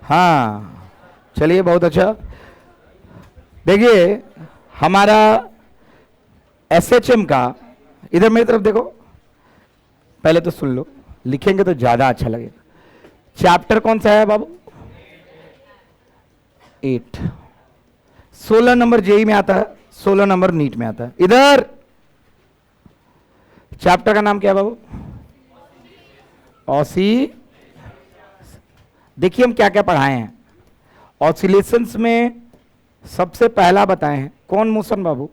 हाँ चलिए, बहुत अच्छा। देखिए हमारा एसएचएम का, इधर मेरी तरफ देखो, पहले तो सुन लो, लिखेंगे तो ज्यादा अच्छा लगेगा। चैप्टर कौन सा है बाबू? 8। 16 नंबर जेई में आता है, 16 नंबर नीट में आता है। इधर चैप्टर का नाम क्या है बाबू? ऑसी। देखिए हम क्या क्या पढ़ाए हैं ऑसिलेशंस में। सबसे पहला बताए हैं कौन मोशन बाबू?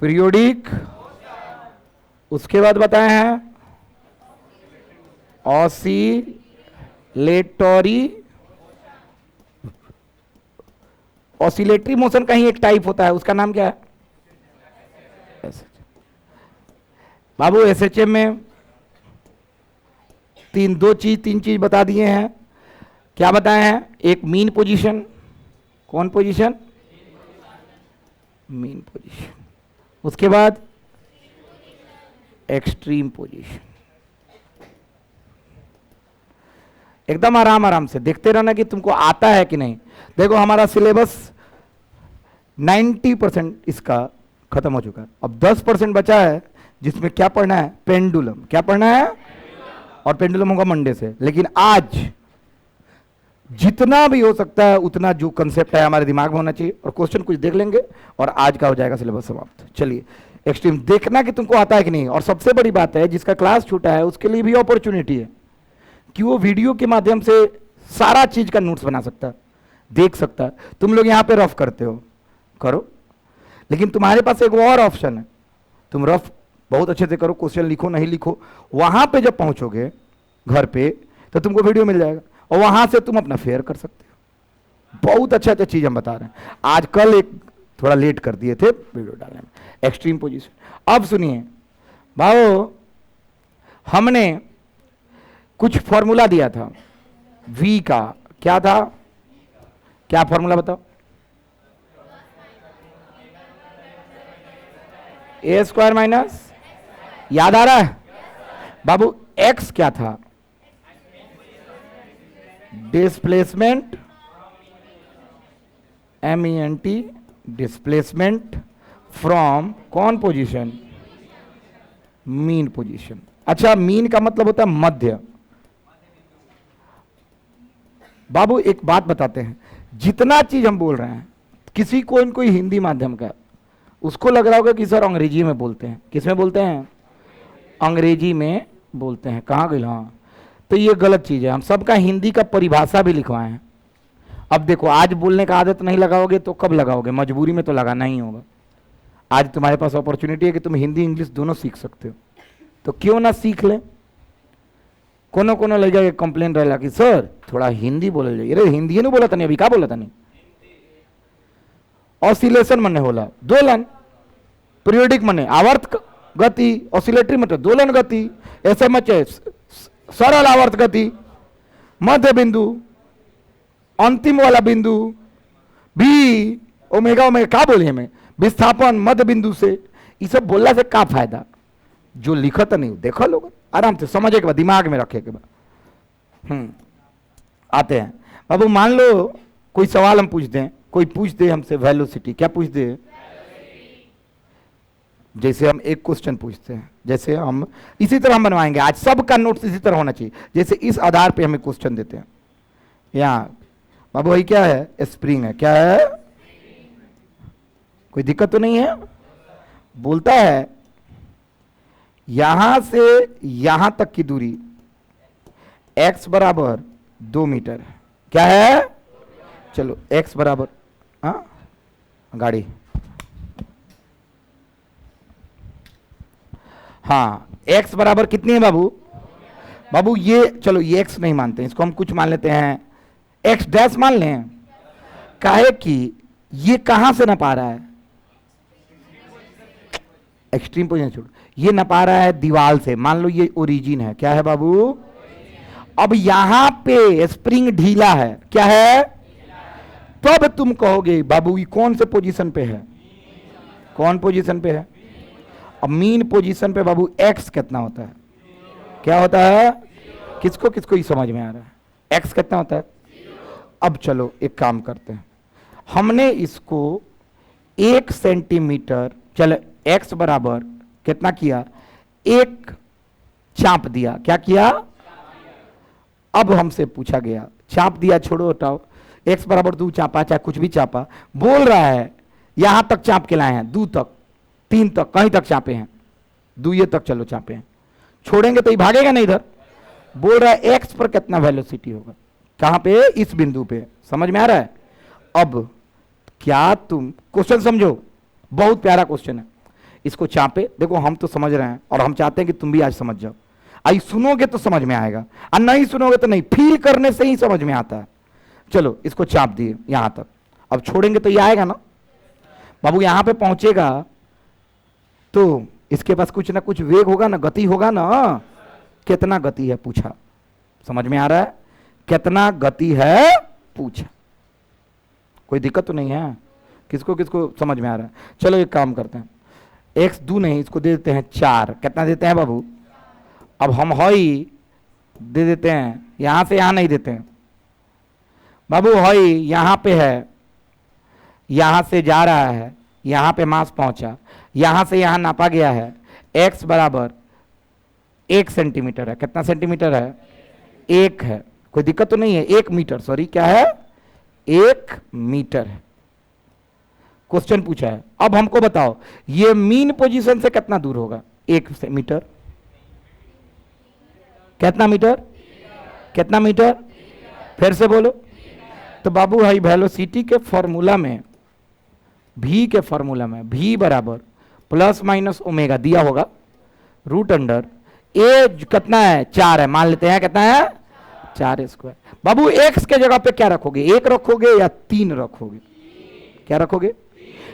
पीरियोडिक। उसके बाद बताए हैं ऑसिलेटरी। ऑसिलेटरी मोशन का ही एक टाइप होता है, उसका नाम क्या है बाबू? एसएचएम में तीन चीज बता दिए हैं। क्या बताए हैं? एक मीन पोजीशन। कौन पोजीशन? Mean position. उसके बाद एक्सट्रीम पोजीशन। एकदम आराम आराम से देखते रहना कि तुमको आता है कि नहीं। देखो हमारा सिलेबस 90% इसका खत्म हो चुका है। अब 10% बचा है जिसमें क्या पढ़ना है? पेंडुलम। क्या पढ़ना है? और पेंडुलम होगा मंडे से। लेकिन आज जितना भी हो सकता है उतना जो कंसेप्ट है हमारे दिमाग में होना चाहिए, और क्वेश्चन कुछ देख लेंगे और आज का हो जाएगा सिलेबस समाप्त। चलिए एक्सट्रीम देखना कि तुमको आता है कि नहीं। और सबसे बड़ी बात है, जिसका क्लास छूटा है उसके लिए भी अपॉर्चुनिटी है कि वो वीडियो के माध्यम से सारा चीज का नोट्स बना सकता है, देख सकता है। तुम लोग यहां पे रफ करते हो, करो, लेकिन तुम्हारे पास एक और ऑप्शन है, तुम रफ बहुत अच्छे से करो, क्वेश्चन लिखो नहीं लिखो, वहां पे जब पहुंचोगे घर पे तो तुमको वीडियो मिल जाएगा और वहां से तुम अपना फेयर कर सकते हो। बहुत अच्छा अच्छा चीज हम बता रहे हैं। आज कल एक थोड़ा लेट कर दिए थे वीडियो डालने में। Extreme position. अब सुनिए भाओ, हमने कुछ फॉर्मूला दिया था वी का। क्या था? क्या फॉर्मूला बताओ? ए स्क्वायर माइनस, याद आ रहा है बाबू? एक्स क्या था? डिस्प्लेसमेंट, MENT, डिस्प्लेसमेंट फ्रॉम कौन पोजीशन? Mean position. अच्छा, मीन का मतलब होता है मध्य। बाबू एक बात बताते हैं, जितना चीज हम बोल रहे हैं, किसी कोई हिंदी माध्यम का उसको लग रहा होगा कि सर अंग्रेजी में बोलते हैं। किस में बोलते हैं? अंग्रेजी में बोलते हैं। कहाँ गई? हाँ, तो ये गलत चीज है। हम सबका हिंदी का परिभाषा भी लिखवाए हैं। अब देखो, आज बोलने का आदत नहीं लगाओगे तो कब लगाओगे? मजबूरी में तो लगाना ही होगा। आज तुम्हारे पास अपॉर्चुनिटी है कि तुम हिंदी इंग्लिश दोनों सीख सकते हो, तो क्यों ना सीख ले। कोनो कोनो ले जाके कंप्लेन रहेगा कि सर थोड़ा हिंदी बोल जाइए। अरे हिंदी नहीं बोला था नहीं, अभी क्या बोला था नहीं? ऑसिलेशन मने होला दोलन, पीरियोडिक मने आवर्त गति, ऑसिलेटरी मतलब दोलन गति, ऐसे मचे सरल आवर्त गति, मध्य बिंदु, अंतिम वाला बिंदु, भी ओमेगा ओमेगा क्या बोले हमें, विस्थापन मध्य बिंदु से। ये सब बोलने से क्या फायदा? जो लिखत नहीं देखो लोग, आराम से समझे के बाद, दिमाग में रखे के बाद आते हैं। बाबू मान लो कोई सवाल हम पूछ दें, कोई पूछ दे हमसे वेलोसिटी। क्या पूछ दे? जैसे हम एक क्वेश्चन पूछते हैं, जैसे हम इसी तरह हम बनवाएंगे आज, सबका नोट्स इसी तरह होना चाहिए। जैसे इस आधार पे हमें क्वेश्चन देते हैं। यहाँ बाबू भाई क्या है? स्प्रिंग है। क्या है? कोई दिक्कत तो नहीं है? बोलता है यहां से यहां तक की दूरी x बराबर 2 मीटर है। क्या है? चलो x बराबर, हाँ गाड़ी, हाँ x बराबर कितनी है बाबू? बाबू ये चलो, ये x नहीं मानते, इसको हम कुछ मान लेते हैं, x डैश मान लें। काहे कि ये कहां से नपा रहा है? एक्सट्रीम पोजीशन छोड़, ये नपा रहा है दीवार से। मान लो ये ओरिजिन है। क्या है बाबू? अब यहां पे स्प्रिंग ढीला है। क्या है? तब तुम कहोगे बाबू ये कौन से पोजीशन पे है? कौन पोजीशन पे है? अब मीन पोजीशन पे बाबू एक्स कितना होता है? क्या होता है? किसको किसको ही समझ में आ रहा है? एक्स कितना होता है? अब चलो एक काम करते हैं, हमने इसको 1 सेंटीमीटर, चलो एक्स बराबर कितना किया, 1 चाप दिया। क्या किया? अब हमसे पूछा गया, चाप दिया छोड़ो हटाओ, एक्स बराबर 2 चापा, चाहे कुछ भी चापा, बोल रहा है यहां तक चाप के लाए हैं, 2 तक, 3 तक, कहीं तक चापे हैं, 2 ये तक चलो चापे हैं, छोड़ेंगे तो ये भागेगा नहीं इधर। बोल रहा है एक्स पर कितना वेलोसिटी होगा, कहां पे? इस बिंदु पे। समझ में आ रहा है? अब क्या तुम क्वेश्चन समझो, बहुत प्यारा क्वेश्चन है। इसको चापे, देखो हम तो समझ रहे हैं और हम चाहते हैं कि तुम भी आज समझ जाओ। आई सुनोगे तो समझ में आएगा, और नहीं सुनोगे तो नहीं, फील करने से ही समझ में आता है। चलो इसको चाप दिए यहां तक, अब छोड़ेंगे तो ये आएगा ना बाबू, यहां पे पहुंचेगा तो इसके पास कुछ ना कुछ वेग होगा ना, गति होगा ना। कितना गति है पूछा, समझ में आ रहा है? कितना गति है पूछा, कोई दिक्कत तो नहीं है? किसको किसको समझ में आ रहा है? चलो एक काम करते हैं, एक्स 2 नहीं, इसको दे देते हैं 4। कितना देते हैं बाबू? अब हम हई दे देते हैं, यहां से यहां नहीं देते हैं बाबू, हई यहां पे है, यहां से जा रहा है, यहां पे मास पहुंचा, यहां से यहां नापा गया है, एक्स बराबर 1 सेंटीमीटर है। कितना सेंटीमीटर है? 1 है, कोई दिक्कत तो नहीं है? 1 मीटर, सॉरी क्या है? 1 मीटर है। क्वेश्चन पूछा है, अब हमको बताओ ये मीन पोजीशन से कितना दूर होगा? 1 मीटर। कितना मीटर? कितना मीटर? फिर से बोलो। तो बाबू भाई वेलोसिटी के फॉर्मूला में, v के फॉर्मूला में v बराबर प्लस माइनस ओमेगा दिया होगा, रूट अंडर ए कितना है? 4 है, मान लेते हैं कितना है? 4 स्क्वायर। बाबू एक्स के जगह पे क्या रखोगे? 1 रखोगे या 3 रखोगे? क्या रखोगे?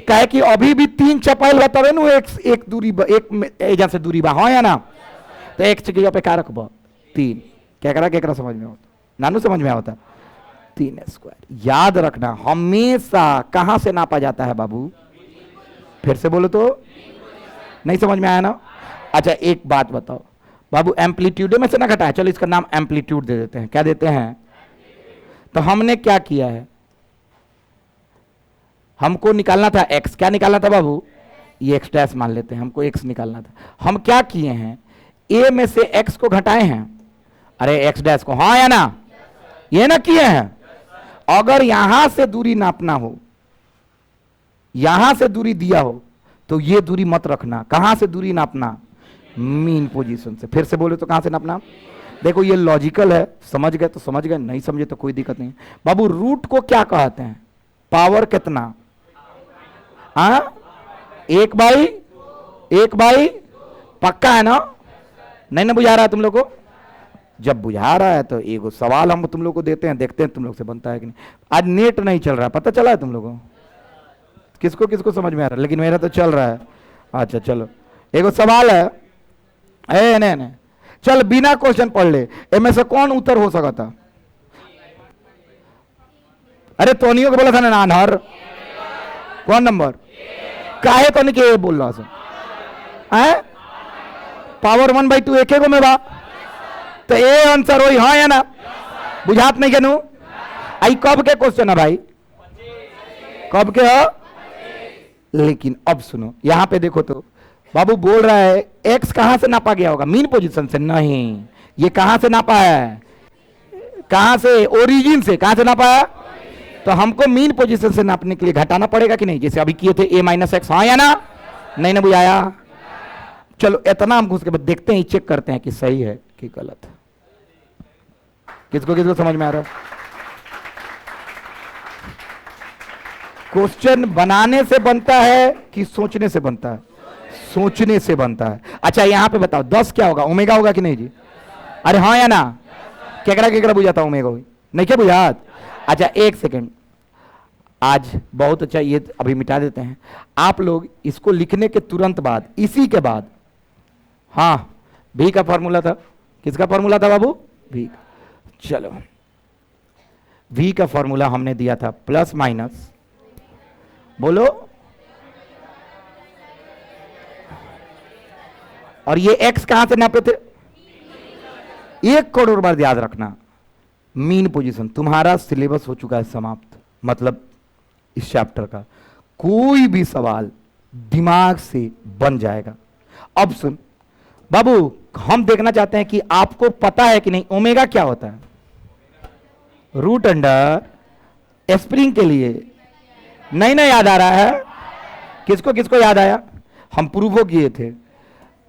कहे कि अभी भी 3 चपाइल बतावे नु, एक दूरी एक एजा से दूरी बा, हाँ या ना? तो एक्स की जगह पे क्या रखबो? 3। क्या करा समझ में होता? नानू समझ में आता? 3 स्क्वायर। याद रखना हमेशा कहां से नापा जाता है बाबू? फिर से बोलो तो, नहीं समझ में आया ना? अच्छा एक बात बताओ बाबू, एम्पलीट्यूड में से ना घटा है, चलो इसका नाम एम्पलीट्यूड दे देते हैं। क्या देते हैं? तो हमने क्या किया है, हमको निकालना था एक्स। क्या निकालना था बाबू? ये एक्स डैश मान लेते हैं, हमको एक्स निकालना था। हम क्या किए हैं, ए में से एक्स को घटाए हैं, अरे एक्स डैश को, हाँ या ना? ये ना किए हैं। अगर यहां से दूरी नापना हो, यहां से दूरी दिया हो, तो ये दूरी मत रखना। कहां से दूरी नापना? मीन पोजीशन से। फिर से बोले तो कहां से नापना? देखो ये लॉजिकल है, समझ गए तो समझ गए, नहीं समझे तो कोई दिक्कत नहीं। बाबू रूट को क्या कहते हैं? पावर कितना? हाँ 1/, पक्का है ना? नहीं ना बुझा रहा है तुम लोग को? जब बुझा रहा है तो एगो सवाल हम तुम लोग को देते हैं, देखते हैं तुम लोग से बनता है कि नहीं। आज नेट नहीं चल रहा, पता चला है तुम लोगों को? किसको किसको समझ में आ रहा है? लेकिन मेरा तो चल रहा है। अच्छा चलो एगो सवाल है, नहीं चल बिना क्वेश्चन पढ़ ले, इनमें से कौन उत्तर हो सका था? अरे तोनियो को बोला था ना नानहर, कौन नंबर? काहे तो नहीं के बोल रहा है? पावर 1/2 एक में बा, तो ए आंसर हो, हाँ या ना? बुझात नहीं केनू? आई कब के क्वेश्चन है भाई? कब के हो? लेकिन अब सुनो, यहां पे देखो तो बाबू बोल रहा है एक्स कहां से नापा गया होगा? मीन पोजीशन से। नहीं, ये कहां से नापा है? कहां से? ओरिजिन से। कहां से नापा है? तो हमको मीन पोजीशन से नापने के लिए घटाना पड़ेगा कि नहीं, जैसे अभी किए थे a-x, हाँ या ना? नहीं ना बुझाया? चलो इतना हम घुस के बाद देखते हैं, चेक करते हैं कि सही है कि गलत है। किसको किसको समझ में आ रहा है? क्वेश्चन बनाने से बनता है कि सोचने से बनता है? सोचने से बनता है। अच्छा यहां पे बताओ 10 क्या होगा? ओमेगा होगा कि नहीं जी? अरे हाँ या ना? केकरा बुझाता ओमेगा? नहीं क्या बुझात? अच्छा एक सेकेंड, आज बहुत अच्छा, ये अभी मिटा देते हैं। आप लोग इसको लिखने के तुरंत बाद, इसी के बाद, हाँ भी का फॉर्मूला था। किसका फॉर्मूला था बाबू? भी। चलो v का फॉर्मूला हमने दिया था प्लस माइनस, बोलो, और ये x कहां से नापे थे? 1 करोड़ बार याद रखना, मीन पोजीशन। तुम्हारा सिलेबस हो चुका है समाप्त, मतलब इस चैप्टर का कोई भी सवाल दिमाग से बन जाएगा। अब सुन बाबू, हम देखना चाहते हैं कि आपको पता है कि नहीं ओमेगा क्या होता है। रूट अंडर स्प्रिंग के लिए नहीं ना याद आ रहा है? किसको किसको याद आया? हम प्रूव किए थे।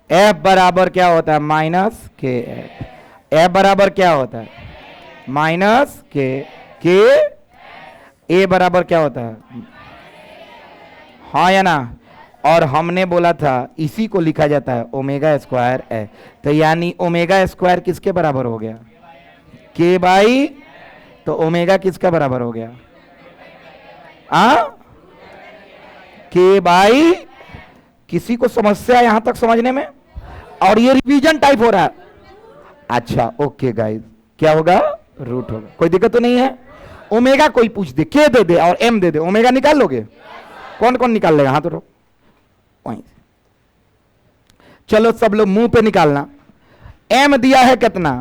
एफ बराबर क्या होता है? माइनस के एफ। एफ बराबर क्या होता है? माइनस के ए बराबर क्या होता है? हाँ या ना? और हमने बोला था इसी को लिखा जाता है ओमेगा स्क्वायर ए। तो यानी ओमेगा स्क्वायर किसके बराबर हो गया? के बाई। तो ओमेगा किसका बराबर हो गया? के बाई। किसी को समस्या यहां तक समझने में? और ये रिवीजन टाइप हो रहा है। अच्छा ओके गाइस, क्या होगा? रूट होगा। कोई दिक्कत तो नहीं है? ओमेगा कोई पूछ दे, के दे दे और एम दे दे, ओमेगा निकाल लोगे? कौन कौन निकाल लेगा? हाथ उठाओ। वहीं चलो सब लोग मुंह पे निकालना। एम दिया है कितना?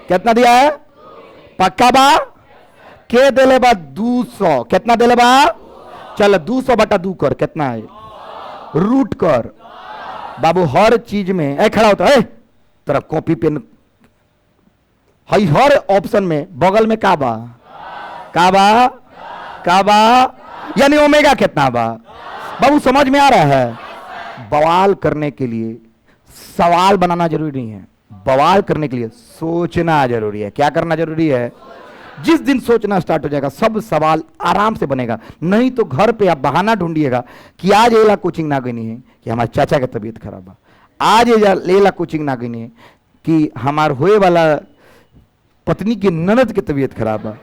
कितना दिया है? पक्का बा? के देले बा 200। कितना देले बा? चलो 200 बटा 2 कर, कितना है? रूट कर। बाबू हर चीज में ए खड़ा होता है, तेरा कॉपी पेन हई हर ऑप्शन में बगल में का बा? का बा? का बा? यानी ओमेगा कितना बा? बाबू समझ में आ रहा है? बवाल करने के लिए सवाल बनाना जरूरी नहीं है, बवाल करने के लिए सोचना जरूरी है। क्या करना जरूरी है? जिस दिन सोचना स्टार्ट हो जाएगा सब सवाल आराम से बनेगा। नहीं तो घर पे आप बहाना ढूंढिएगा कि आज एला कोचिंग ना गई है कि हमारे चाचा की तबीयत खराब है, आज एला कोचिंग ना गई है कि हमार होए वाला पत्नी की ननद की तबीयत खराब है।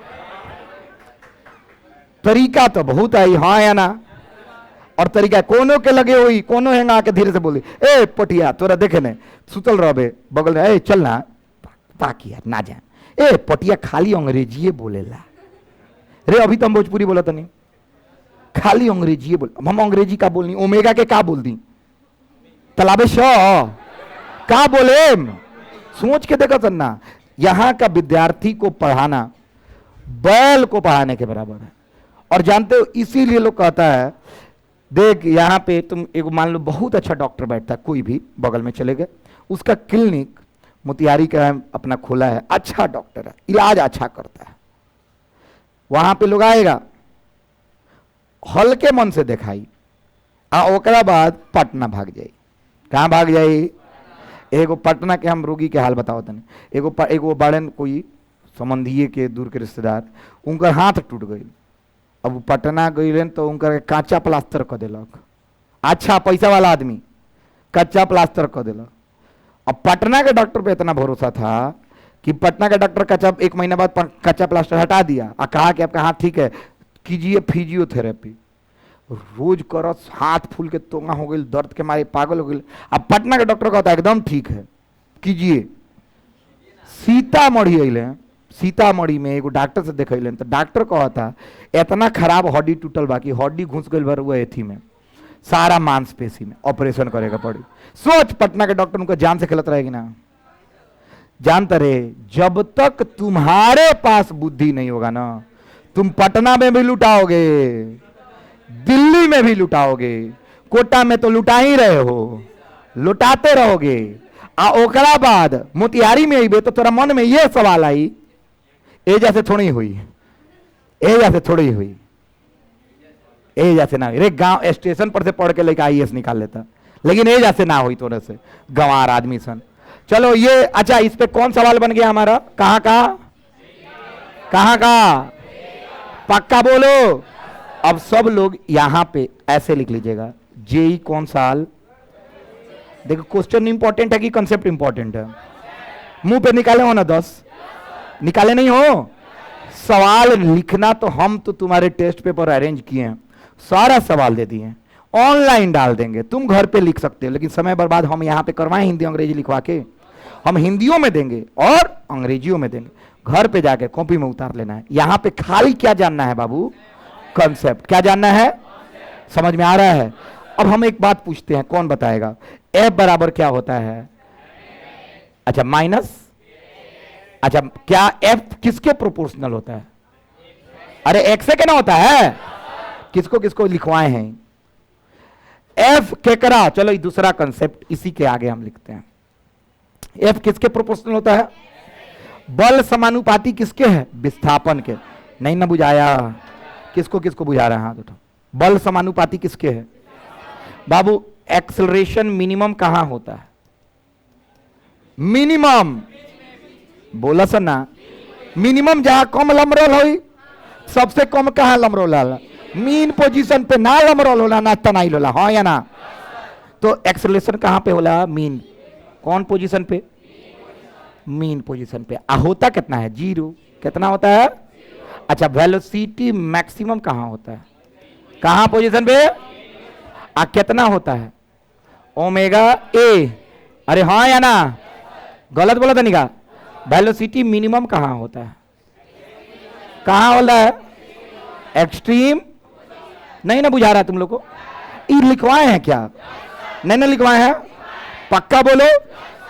तरीका तो बहुत आई, हाँ या ना? और तरीका कोनो के लगे हुई, कोनो है आके धीरे से बोली ए पटिया तोरा देखे ने सुतल रहे बगल में, ए चल ना ताकि यार ना जाए। ए पटिया खाली अंग्रेजी बोलेला रे, अभी तो हम भोजपुरी बोला था नहीं, खाली अंग्रेजी बोल। हम अंग्रेजी का बोलनी, ओमेगा के का बोल दी? तलाबे शो का बोले? सोच के देखा सन्ना, यहां का विद्यार्थी को पढ़ाना बैल को पढ़ाने के बराबर है। और जानते हो इसीलिए लोग कहता है, देख यहां पे तुम एक मान लो बहुत अच्छा डॉक्टर बैठता है, कोई भी बगल में चले गए, उसका क्लिनिक मोतिहारी का अपना खोला है, अच्छा डॉक्टर है, इलाज अच्छा करता है, वहां पे लोग आएगा हल्के मन से दिखाई ओकरा बाद पटना भाग जाई। कहाँ भाग जाई? एगो पटना के हम रोगी के हाल बताओ तने। एगो बड़न कोई संबंधिये के दूर के रिश्तेदार, उनका हाथ टूट गई। अब पटना गई तो उनका कांचा प्लास्टर कर दिलक, अच्छा पैसा वाला आदमी कच्चा प्लास्टर कर दिलक। अब पटना के डॉक्टर पे इतना भरोसा था कि पटना का डॉक्टर कच्चा 1 महीना बाद कच्चा प्लास्टर हटा दिया और कहा कि आपका हाथ ठीक है, कीजिए फिजियोथेरेपी। रोज करस, हाथ फूल के तोंगा हो गई, दर्द के मारे पागल हो गई। अब पटना के डॉक्टर कहता है एकदम ठीक है, कीजिए। सीतामढ़ी अइले, सीतामढ़ी में एगो डॉक्टर से देखैलन तो डॉक्टर कहता इतना खराब हड्डी टूटल बाकी हड्डी घुस गई बार एथी में, सारा मांसपेशी में ऑपरेशन करेगा पड़ी। सोच पटना के डॉक्टर उनको जान से खेलत रहेगी ना? जानते रहे, जब तक तुम्हारे पास बुद्धि नहीं होगा ना, तुम पटना में भी लुटाओगे, दिल्ली में भी लुटाओगे, कोटा में तो लुटा ही रहे हो, लुटाते रहोगे। ओकरा बाद मोतिहारी में अबे तो तोरा मन में ये सवाल आई, ए जैसे थोड़ी हुई, ए जैसे थोड़ी हुई, ए जैसे ना। रे गांव स्टेशन पर से पढ़ के लेके आईएएस निकाल लेता, लेकिन ए जैसे ना हुई तोरे से, गंवार आदमी सन। चलो ये अच्छा, इस पे कौन सवाल बन गया हमारा? कहां का? कहां का? पक्का बोलो। अब सब लोग यहां पे ऐसे लिख लीजिएगा, जेई कौन साल? देखो क्वेश्चन इंपॉर्टेंट है कि कंसेप्ट इंपॉर्टेंट है? मुंह पे निकाले हो ना 10? निकाले नहीं हो? सवाल लिखना तो हम तो तुम्हारे टेस्ट पेपर अरेंज किए हैं, सारा सवाल दे दिए, ऑनलाइन डाल देंगे, तुम घर पे लिख सकते हो। लेकिन समय बर्बाद हम यहाँ पे करवाएं हिंदी अंग्रेजी लिखवा के? हम हिंदियों में देंगे और अंग्रेजियों में देंगे, घर पे जाके कॉपी में उतार लेना है। यहाँ पे खाली क्या जानना है बाबू? कंसेप्ट। क्या जानना है? समझ में आ रहा है? अब हम एक बात पूछते हैं, कौन बताएगा? एफ बराबर क्या होता है? अच्छा माइनस अच्छा, क्या एफ किसके प्रोपोर्शनल होता है? अरे एक्स से क्या होता है? किसको किसको लिखवाए हैं? एफ केकरा। चलो ये दूसरा कंसेप्ट इसी के आगे हम लिखते हैं। एफ किसके प्रोपोर्शनल होता है? बल समानुपाती किसके है? विस्थापन के। नहीं ना बुझाया? किसको किसको बुझा रहे हैं? हाथ उठाओ। बल समानुपाती किसके है? बाबू एक्सेलरेशन मिनिमम कहां होता है? मिनिमम बोला सर ना, मिनिमम जहां कम लंबरोल हो, सबसे कम कहां लंबरोल होला? मीन पोजीशन पे ना लंबरोल होला ना तनाइल होला, हाँ या ना? तो एक्सेलरेशन कहां पे होला? मीन। कौन पोजीशन पे? मीन पोजीशन पे। होता कितना है? 0। कितना होता है? अच्छा, वेलोसिटी मैक्सिमम कहां होता है? कहां पोजीशन पे? कितना होता है? Omega A. अरे हाँ या ना? गलत बोला था निका? वेलोसिटी मिनिमम कहां होता है? कहां होता है? एक्सट्रीम। नहीं ना बुझा रहा तुम लोग को? ये लिखवाए हैं क्या? नहीं ना लिखवाए हैं? पक्का बोलो।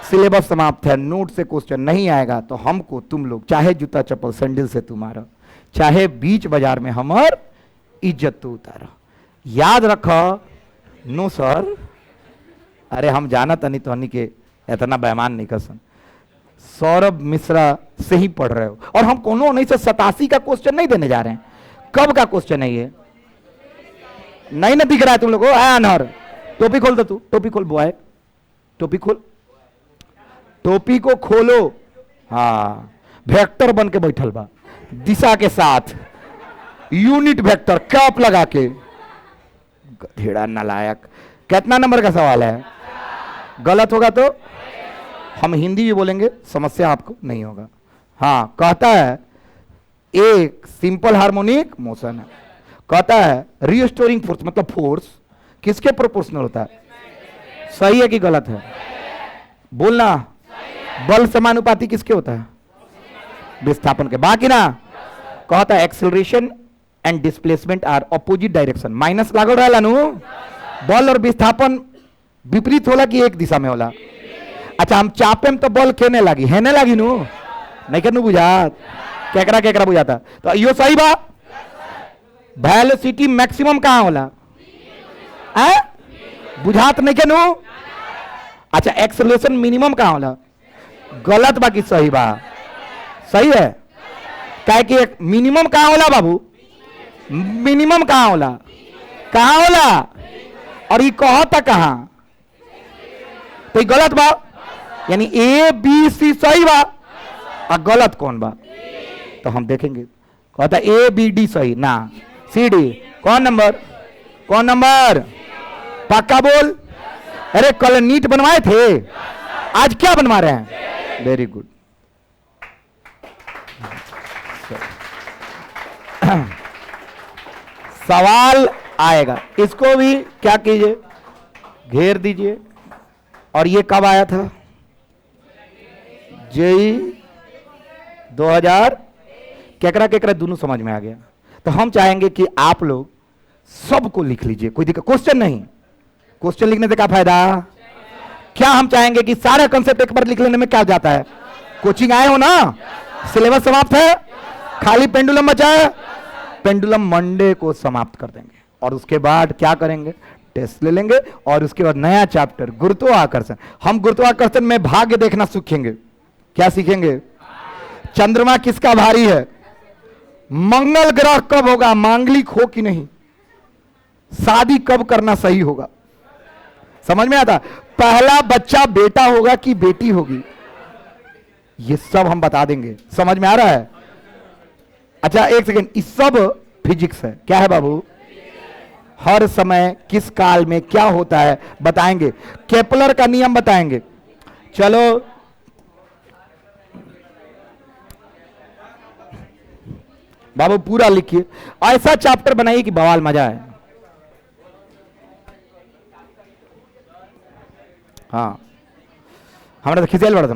सिलेबस समाप्त है। नोट से क्वेश्चन नहीं आएगा तो हमको तुम लोग चाहे जूता चप्पल सैंडल से तुम्हारा, चाहे बीच बाजार में हमार इज्जत तो उतारा। याद रखो। नो सर, अरे हम जाना तनी तो हनी के इतना बेमान नहीं कसन। सौरभ मिश्रा से ही पढ़ रहे हो और हम कोनो 1987 का क्वेश्चन नहीं देने जा रहे हैं। कब का क्वेश्चन है ये? नहीं ना दिख रहा है तुम लोगों को? अनहर टोपी खोल दो। तू टोपी खोल बॉय, टोपी खोल। टोपी को खोलो। हाँ, वेक्टर बन के बैठल बा दिशा के साथ, यूनिट वेक्टर कैप लगा के। गधेड़ा नालायक। कितना नंबर का सवाल है? गलत होगा तो हम हिंदी भी बोलेंगे, समस्या आपको नहीं होगा। हाँ, कहता है एक सिंपल हार्मोनिक मोशन है। कहता है रिस्टोरिंग फोर्स, मतलब फोर्स किसके प्रोपोर्शनल होता है? सही है कि गलत है? बोलना। बल समानुपाती किसके होता है? विस्थापन के। बाकी ना कहता है acceleration and displacement are opposite direction. Minus लागल रहला नु। बल और विस्थापन विपरीत होला कि एक दिशा में होला? अच्छा, हम चापे में तो बल केने लागी, हेने लागी नु। नहीं के नु बुझात? केकरा केकरा बुझाता? तो यो सही बा। वेलोसिटी मैक्सिमम कहां होला? बुझात नहीं के नु? अच्छा, एक्सेलरेशन मिनिमम कहां होला? गलत बाकी सही बा। सही है। क्या कि एक मिनिमम कहां होला बाबू? मिनिमम कहां होला? कहां होला? और ये कहता कहां? तो ये गलत बा। यानी ए बी सी सही बा और गलत कौन बा? तो हम देखेंगे। कहता ए बी डी सही ना, सी डी। कौन नंबर? कौन नंबर? पक्का बोल। अरे कल नीट बनवाए थे, आज क्या बनवा रहे हैं? Very good. सवाल आएगा, इसको भी क्या कीजिए, घेर दीजिए। और ये कब आया था? जेई 2000। केकरा केकरा दोनों समझ में आ गया। तो हम चाहेंगे कि आप लोग सबको लिख लीजिए, कोई दिक्कत? क्वेश्चन नहीं, क्वेश्चन लिखने से क्या फायदा? क्या हम चाहेंगे कि सारा कंसेप्ट एक बार लिख लेने में क्या जाता है? कोचिंग आए हो ना? सिलेबस समाप्त है, खाली पेंडुलम बचा है। पेंडुलम मंडे को समाप्त कर देंगे और उसके बाद क्या करेंगे? टेस्ट ले लेंगे और उसके बाद नया चैप्टर गुरुत्वाकर्षण। हम गुरुत्वाकर्षण में भाग्य देखना सीखेंगे। क्या सीखेंगे? चंद्रमा किसका भारी है? मंगल ग्रह कब होगा मांगलिक हो कि नहीं? शादी कब करना सही होगा? समझ में आता? पहला बच्चा बेटा होगा कि बेटी होगी? ये सब हम बता देंगे। समझ में आ रहा है? अच्छा एक सेकेंड, इस सब फिजिक्स है। क्या है बाबू? हर समय किस काल में क्या होता है बताएंगे। केपलर का नियम बताएंगे। चलो बाबू पूरा लिखिए, ऐसा चैप्टर बनाइए कि बवाल मजा है। हाँ, हमारा तो खिंचाइल बड़ा था।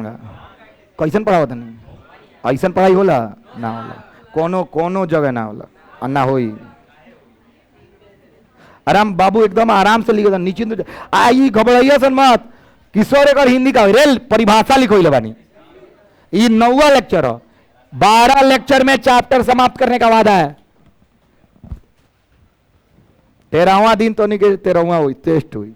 कैसन पढ़ा होता? नहीं ऐसा पढ़ाई होला ना? होला कोनो कोनो जगह ना होला अन्ना होई। आराम बाबू, एकदम आराम से लिखो, निश्चिंत। आई घबराइया सन मत। किशोर एक हिंदी का रेल परिभाषा लिखो बानी। ये 9वां लेक्चर हो, 12 लेक्चर में चैप्टर समाप्त करने का वादा है। 13वां दिन तो नहीं कि 13वां हुई टेस्ट हुई।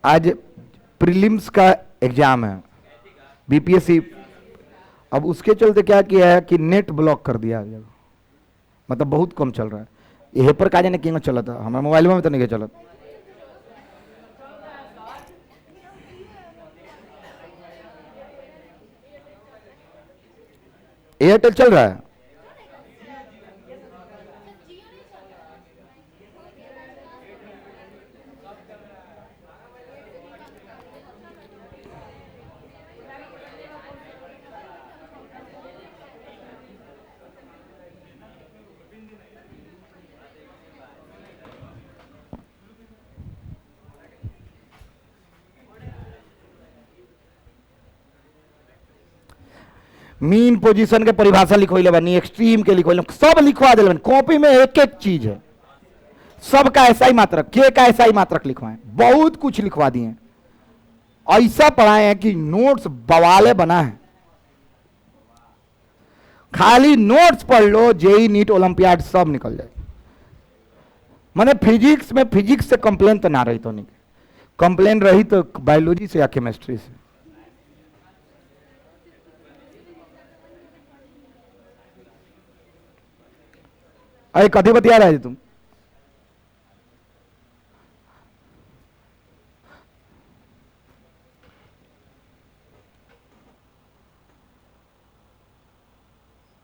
आज प्रीलिम्स का एग्जाम है बीपीएससी। अब उसके चलते क्या किया है कि नेट ब्लॉक कर दिया है, मतलब बहुत कम चल रहा है। ये पर काजे ने किंग चला था, हमारे मोबाइल में तो नहीं चला। एयरटेल चल रहा है। मीन पोजीशन के परिभाषा लिखो बनी, एक्सट्रीम के लिखो, सब लिखवा दे। कॉपी में एक एक चीज है, सबका ऐसा ही मात्रक, के का ऐसा ही मात्रक लिखवाए, बहुत कुछ लिखवा दिए। ऐसा पढ़ाए हैं कि नोट्स बवाले बना है। खाली नोट्स पढ़ लो, जेई नीट ओलंपियाड सब निकल जाए। मैंने फिजिक्स में फिजिक्स से कंप्लेन तो ना रही, तो नहीं कंप्लेन रही तो बायोलॉजी से या केमिस्ट्री से। अरे कथी बतिया रहे तुम?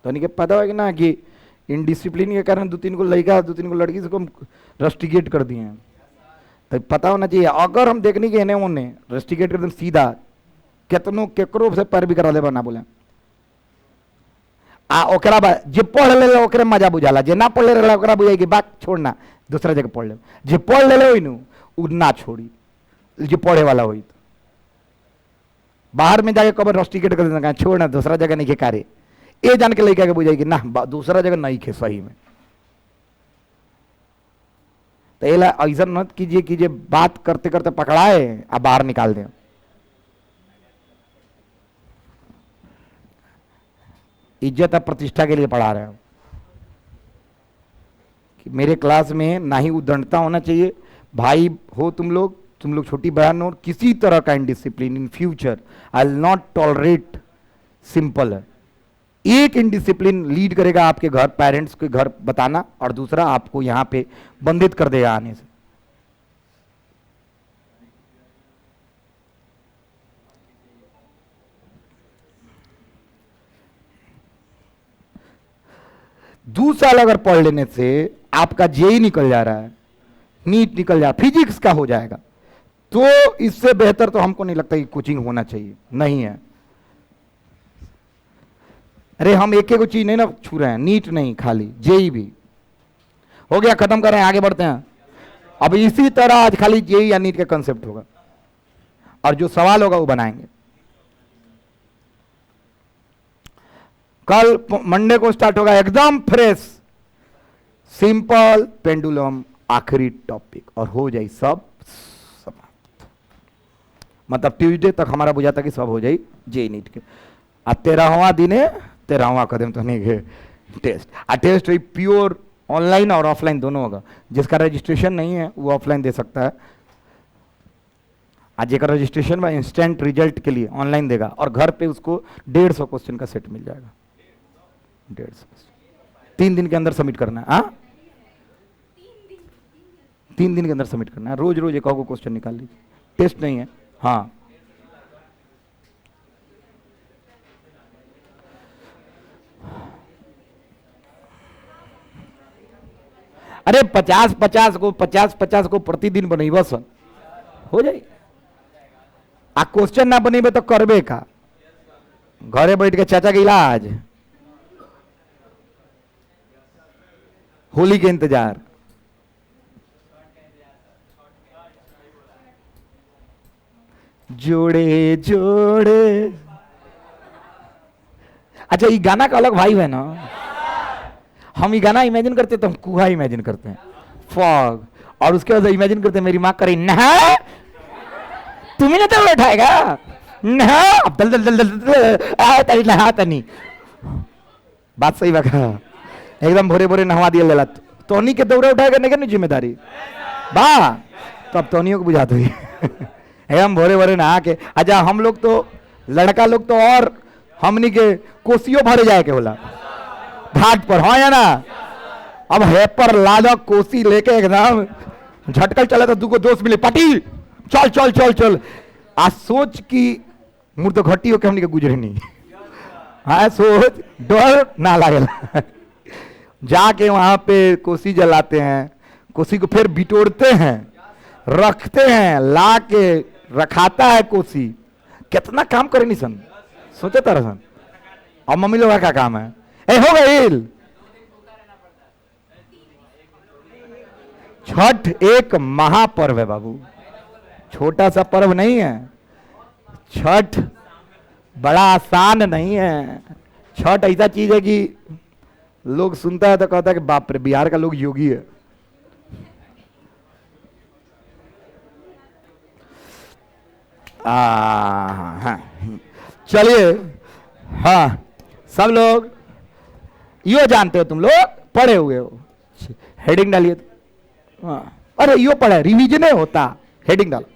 तो नहीं पता है कि ना कि इनडिसिप्लिन के कारण 2-3 को लड़का 2-3 को लड़की को रस्टिकेट कर दिए हैं। तो पता होना चाहिए, अगर हम देखने के एने ओने रस्टिकेट कर दें सीधा, कितनों केकरो से पैर भी करा ले ना बोले। ओकरा बाद जे पढ़ ले ओकरे मजा बुझाला, जे ना पढ़ ले ओकरा बुझाई कि बात छोड़ना दूसरा जगह पढ़ ले। जे पढ़ ले होई नु उ ना छोड़ी, जे पढ़े वाला होई तो बाहर में जाके कबर रस्टिकेट कर देना, छोड़ना दूसरा जगह नहीं के कार्य। ये जान के लड़का के बुझाई कि ना दूसरा जगह नहीं खे सही में। तो ये ऐसा मत कीजिए कि बात करते करते पकड़ाए आ बाहर निकाल दें। इज्जत और प्रतिष्ठा के लिए पढ़ा रहे हैं कि मेरे क्लास में ना ही उद्दंडता होना चाहिए। भाई हो तुम लोग छोटी बहन हो, किसी तरह का indiscipline in future I will not tolerate. Simple है, एक इनडिसिप्लिन लीड करेगा आपके घर, पेरेंट्स के घर बताना, और दूसरा आपको यहां पे बंधित कर देगा आने से। साल अगर पढ़ लेने से आपका जेई निकल जा रहा है, नीट निकल जा, फिजिक्स का हो जाएगा, तो इससे बेहतर तो हमको नहीं लगता कि कोचिंग होना चाहिए। नहीं है। अरे हम एक एक चीज नहीं ना छू रहे हैं, नीट नहीं खाली जेई भी हो गया, खत्म कर रहे हैं, आगे बढ़ते हैं। अब इसी तरह आज खाली जेई या नीट का कंसेप्ट होगा, और जो सवाल होगा वो बनाएंगे। कल मंडे को स्टार्ट होगा एकदम फ्रेश, सिंपल पेंडुलम, आखिरी टॉपिक, और हो जाए सब समाप्त। मतलब ट्यूसडे तक हमारा बुझाता कि सब हो जाए जेई नीट के। अब 13वां दिन है, 13वां कदम तो नहीं है टेस्ट। टेस्ट प्योर ऑनलाइन और ऑफलाइन दोनों होगा। जिसका रजिस्ट्रेशन नहीं है वो ऑफलाइन दे सकता है। आज एक रजिस्ट्रेशन में इंस्टेंट रिजल्ट के लिए ऑनलाइन देगा, और घर पे उसको 150 क्वेश्चन का सेट मिल जाएगा। 150 3 दिन के अंदर सबमिट करना है। 3 दिन के अंदर सबमिट करना है। रोज रोज एक क्वेश्चन निकाल लीजिए, टेस्ट नहीं है। हाँ, अरे 50-50 को प्रतिदिन बनी बस हो जाए। आ क्वेश्चन ना बनेबे तो करबे का, घरे बैठ के चाचा के इलाज, होली के इंतजार। जोड़े जोड़े, अच्छा ये गाना का अलग भाई है ना। हम ये गाना इमेजिन करते तो हम कुआ इमेजिन करते हैं, फॉग, और उसके बाद इमेजिन करते हैं मेरी माँ करे नहा, तुम्हें ना तो बैठाएगा नहा, अब दल दल दल दल दल तरी नहा तनी। बात सही बात, एकदम भोरे भोरे नहवा दिया लेला, तोनी के दौड़े उठाएगा नहीं करनी जिम्मेदारी बा, तो अब तोनियों को बुझा दो एकदम भोरे भोरे नहा के। अच्छा हम लोग तो लड़का लोग तो और हमनी के कोसियों भरे जाए के होला घाट पर, हाँ या ना। अब है पर लादा कोसी लेके एकदम झटकल चला तो दूगो दोस्त मिले, पाटी चल चल चल चल, आज सोच की मुर्द घटी हो के हमनी के गुजरे नहीं, हाँ सोच डर ना लागेला जाके वहां पे कोसी जलाते हैं, कोसी को फिर बिटोरते हैं, रखते हैं, ला के रखाता है कोसी, कितना काम करे नहीं सन, सोचे तरह सन। और मम्मी लोग का क्या काम है, ए हो गई। छठ एक महापर्व है बाबू, छोटा सा पर्व नहीं है। छठ बड़ा आसान नहीं है। छठ ऐसा चीज है कि लोग सुनता है तो कहता है कि बाप रे बिहार का लोग योगी है। हाँ चलिए, हाँ सब लोग यो जानते हो, तुम लोग पढ़े हुए हो, हेडिंग डालिए तो। हाँ अरे यो पढ़े, रिवीजन होता, हेडिंग डालो।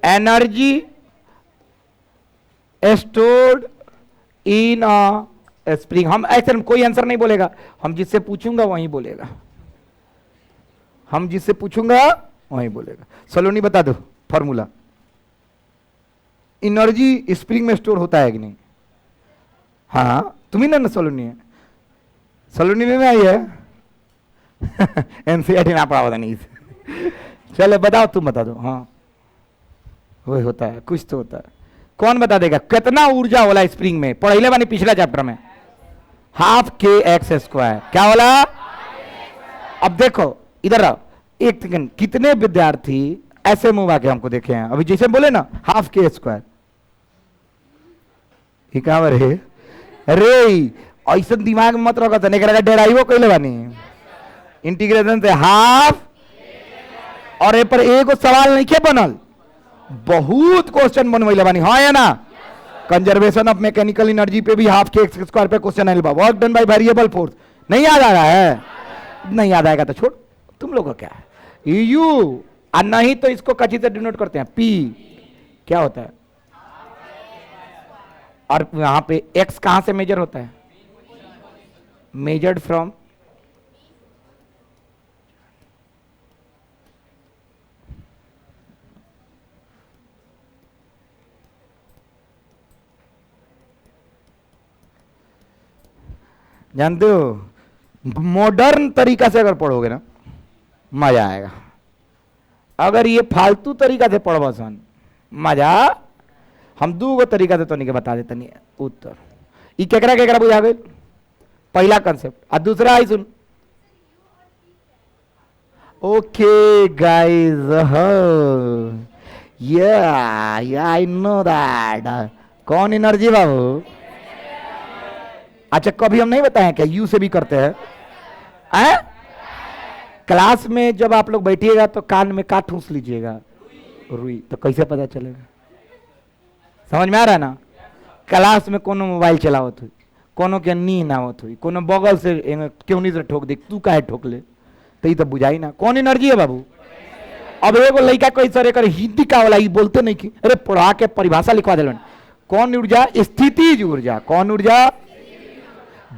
Energy stored in a spring. हम ऐसे कोई आंसर नहीं बोलेगा, हम जिससे पूछूंगा वही बोलेगा, हम जिससे पूछूंगा वही बोलेगा। सलोनी बता दो फॉर्मूला, एनर्जी स्प्रिंग में स्टोर होता है कि नहीं? हाँ तुम्ही ना सलोनी है, सलोनी में आई है एनसीईआरटी ना पढ़ा होता नहीं चलो बताओ, तुम बता दो। हाँ वही होता है, कुछ तो होता है। कौन बता देगा कितना ऊर्जा होला स्प्रिंग में? पढ़े बानी पिछला चैप्टर में, हाफ के एक्स स्क्वायर। क्या होला? अब देखो इधर आओ एक सेकंड, कितने विद्यार्थी ऐसे मुंह आके हमको देखे हैं अभी, जैसे बोले ना हाफ के स्क्वायर, अरे ऐसा दिमाग में मत रखा था, नहीं डेराइवो कैले बानी इंटीग्रेशन से हाफ, और ए पर एगो सवाल नहीं के बनल, बहुत क्वेश्चन बनवैले बानी, हाँ या ना। कंजर्वेशन ऑफ मैकेनिकल एनर्जी पे भी हाफ के एक्स स्क्वायर पे क्वेश्चन आइल बा, work done by variable force. नहीं याद आ रहा है? नहीं याद आएगा तो छोड़, तुम लोगों का क्या है, यू और नहीं तो इसको कची से डिनोट करते हैं पी, क्या होता है? और यहां पे एक्स कहां से मेजर होता है? मेजर्ड फ्रॉम जानते हो, मॉडर्न तरीका से अगर पढ़ोगे ना मजा आएगा, अगर ये फालतू तरीका से पढ़वा सन मजा, हम दूगो तरीका से तो नहीं के बता देते नहीं उत्तर। ये केकरा केकरा बुझा गई? पहला कंसेप्ट, और दूसरा आई सुन, ओके गाइस, या आई नो दैट। कौन एनर्जी बाबू? अच्छा कभी हम नहीं बताएं क्या यू से भी करते हैं? क्लास में जब आप लोग बैठिएगा तो कान में का ठूस लीजिएगा, रुई, तो कैसे पता चलेगा? समझ में आ रहा है ना? क्लास में कोनो मोबाइल चलावत हुई, कोनो के नींद आवत हुई, कोनो बगल से क्यों नहीं से ठोक दे, तू काहे ठोक ले, तो ये तो बुझाई ना कौन एनर्जी है बाबू। अब एगो लड़का कोई सर एक हिंदी का वाला ये बोलते नहीं कि अरे पढ़ा के परिभाषा लिखवा दिलन। कौन ऊर्जा? स्थितिज ऊर्जा। कौन ऊर्जा?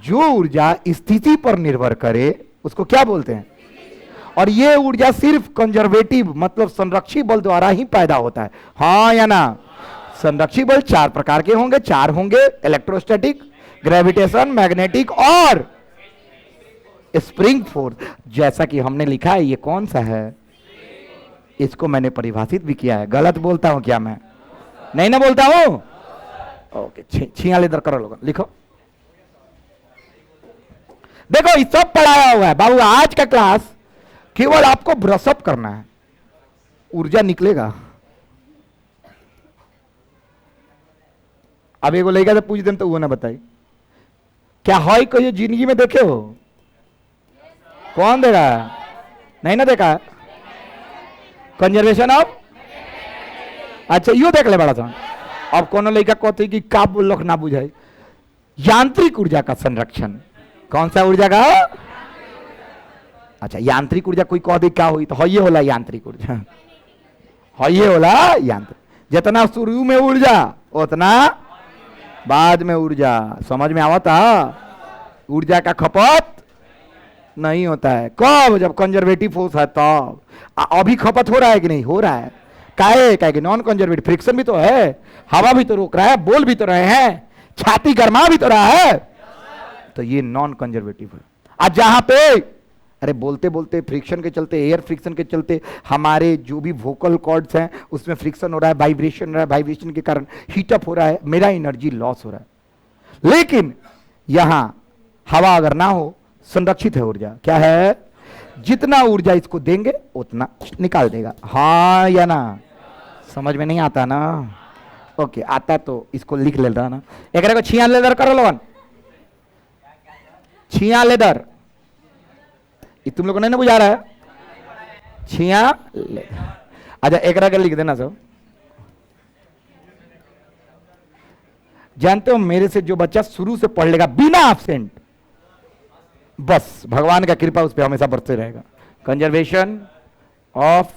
जो ऊर्जा स्थिति पर निर्भर करे उसको क्या बोलते हैं? और ये ऊर्जा सिर्फ कंजर्वेटिव मतलब संरक्षी बल द्वारा ही पैदा होता है, हाँ या ना? संरक्षी बल चार प्रकार के होंगे, चार होंगे, इलेक्ट्रोस्टैटिक, ग्रेविटेशन, मैग्नेटिक और स्प्रिंग फोर्स। जैसा कि हमने लिखा है, ये कौन सा है? इसको मैंने परिभाषित भी किया है। गलत बोलता हूं क्या मैं? नहीं ना बोलता हूं? ओके, छिया लेदर करो लोग, लिखो। देखो ये सब पढ़ाया हुआ है बाबू, आज का क्लास केवल आपको ब्रशअप करना है, ऊर्जा निकलेगा। अब एगो लड़का से पूछ दें तो वो ना बताई, क्या है कोई जिंदगी में देखे हो? कौन देगा? नहीं ना देखा? कंजर्वेशन ऑफ, अच्छा यो देख ले बड़ा सा। अब कोनो लड़का कहते कि का बोलक ना बुझाई, यांत्रिक ऊर्जा का संरक्षण। कौन सा ऊर्जा का? अच्छा यांत्रिक ऊर्जा कोई कह दे क्या हुई तो ये होला यांत्रिक ऊर्जा, ये होला यांत्रिक। जितना शुरू में ऊर्जा उतना बाद में ऊर्जा। समझ में आवता? ऊर्जा का खपत नहीं होता है। कब? जब कंजर्वेटिव फोर्स है तब। अभी खपत हो रहा है कि नहीं हो रहा है? काहे कि नॉन कंजर्वेटिव फ्रिक्शन भी तो है, हवा भी तो रोक रहा है, बोल भी तो रहे हैं, छाती गर्मा भी तो रहा है, तो ये नॉन कंजर्वेटिव है। आज जहां पे अरे बोलते बोलते फ्रिक्शन के चलते, एयर फ्रिक्शन के चलते हमारे जो भी वोकल कॉर्ड्स हैं उसमें फ्रिक्शन हो रहा है, वाइब्रेशन हो रहा है, वाइब्रेशन के कारण हीटअप हो रहा है, मेरा एनर्जी लॉस हो रहा है। लेकिन यहां हवा अगर ना हो, संरक्षित है ऊर्जा। क्या है? जितना ऊर्जा इसको देंगे उतना निकाल देगा। हाँ या ना? समझ में नहीं आता ना? ओके, आता तो इसको लिख ले रहा ना। एक को छिया लेदर करो लोगन, छिया लेदर। ये तुम लोग को नहीं ना बुझा रहा है? छिया लेदर। अच्छा एक के लिख देना सब। जानते हो मेरे से जो बच्चा शुरू से पढ़ लेगा बिना एब्सेंट, बस भगवान का कृपा उस पर हमेशा बरसते रहेगा। कंजर्वेशन ऑफ,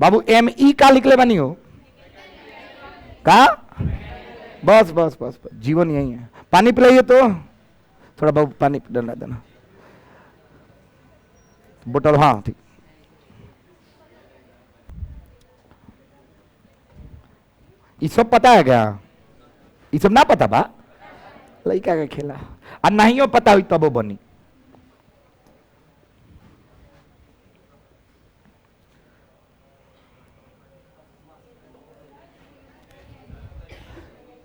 बाबू ME का लिख ले बनी हो का? बस बस बस बस, जीवन यही है। पानी पिलाइए तो थोड़ा बाबू, पानी डालना देना बोतल। हाँ ठीक। ये सब पता है क्या? ये सब ना पता बा? लड़का का खेला। और नहीं हो पता हुई तब वो बनी।